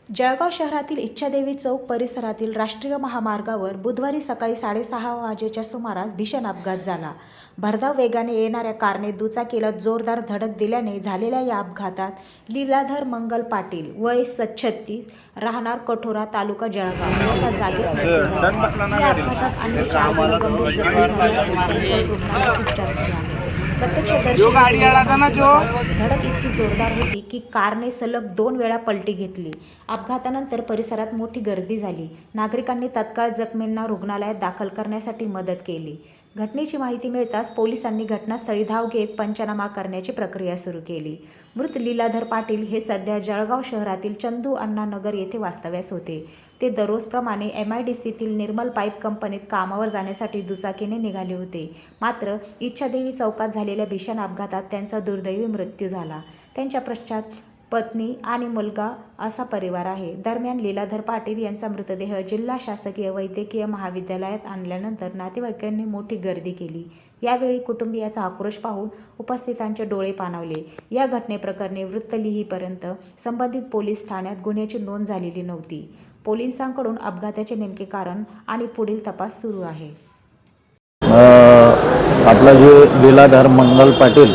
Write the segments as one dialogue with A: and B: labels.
A: जळगाव शहरातील इच्छादेवी चौक परिसरातील राष्ट्रीय महामार्गावर बुधवारी सकाळी 6:30 वाजेच्या सुमारास भीषण अपघात झाला. भरधाव वेगाने येणाऱ्या कारने दुचाकीला जोरदार धडक दिल्याने झालेल्या या अपघातात लीलाधर मंगल पाटील वय 36 राहणार कठोरा तालुका जळगाव याचा जागीच मृत्यू झाला. या अपघातात अन्य 4 जण गंभीर जखमी झाले असून त्यांच्यावर रुग्णालयात उपचार सुरू आहेत. धडक इतकी जोरदार होती की कारने सलग 2 वेळा पलटी घेतली. अपघातानंतर परिसरात मोठी गर्दी झाली. नागरिकांनी तत्काळ जखमींना रुग्णालयात दाखल करण्यासाठी मदत केली. घटनेची माहिती मिळताच पोलिसांनी घटनास्थळी धाव घेत पंचनामा करण्याची प्रक्रिया सुरू केली. मृत लीलाधर पाटील हे सध्या जळगाव शहरातील चंदू अण्णा नगर येथे वास्तव्यास होते. ते दररोजप्रमाणे MIDCतील निर्मल पाईप कंपनीत कामावर जाण्यासाठी दुचाकीने निघाले होते. मात्र इच्छादेवी चौकात झालेल्या भीषण अपघातात त्यांचा दुर्दैवी मृत्यू झाला. त्यांच्या पश्चात पत्नी आणि मुलगा असा परिवार आहे. दरम्यान लीलाधर पाटील यांचा मृतदेह जिल्हा शासकीय वैद्यकीय महाविद्यालयात आणल्यानंतर नातेवाईकांनी मोठी गर्दी केली. यावेळी कुटुंबियाचा आक्रोश पाहून उपस्थितांचे डोळे पाणावले. या घटनेप्रकरणी वृत्त लिहीपर्यंत संबंधित पोलीस ठाण्यात गुन्ह्याची नोंद झालेली नव्हती. पोलिसांकडून अपघाताचे नेमके कारण आणि पुढील तपास सुरू आहे.
B: आपला जे लीलाधर मंगल पाटील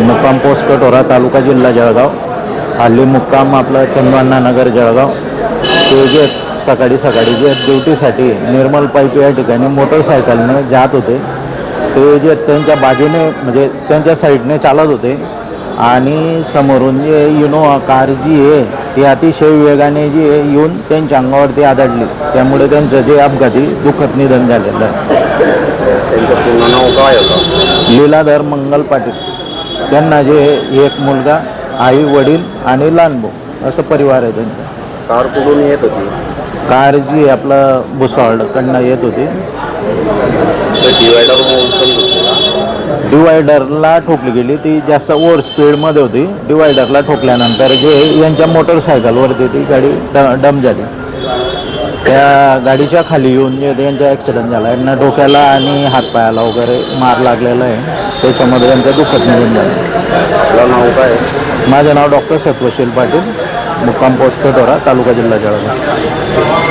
B: मुक्काम पोस्ट कठोरा तालुका जिल्हा जळगाव, हल्ली मुक्काम आपलं चंदू नगर जळगाव, ते जे सकाळी जे ड्युटीसाठी निर्मल पाईप या ठिकाणी मोटरसायकलने जात होते. ते जे त्यांच्या बाजूने म्हणजे त्यांच्या साईडने चालत होते आणि समोरून जे इनोवा कार जी आहे ती अतिशय वेगाने जी येऊन त्यांच्या अंगावरती आदळली. त्यामुळे त्यांचं जे अपघाती दुःखद निधन झालेलं आहे.
C: त्यांचं पूर्ण नाव काय होतं?
B: लीलाधर मंगल पाटील. त्यांना जे एक मुलगा, आई, वडील आणि लहान भाऊ असं परिवार आहे त्यांचा.
C: कार कुठून येत होती?
B: कार जी आपलं भुसावळकडनं येत होती. डिवायडरला ठोकली गेली. ती जास्त ओव्हर स्पीडमध्ये होती. डिवायडरला ठोकल्यानंतर जे यांच्या मोटरसायकलवरती ती गाडी डम झाली. त्या गाडीच्या खाली येऊन जे यांचा ॲक्सिडेंट झाला. यांना डोक्याला आणि हातपायाला वगैरे मार लागलेला आहे. त्याच्यामध्ये यांचं दुःखद निधन झालं.
C: आपलं नाव काय?
B: माझं नाव डॉक्टर सत्वशील पाटील, मुक्काम पोस्ट कठोरा तालुका जिल्हा जळगाव.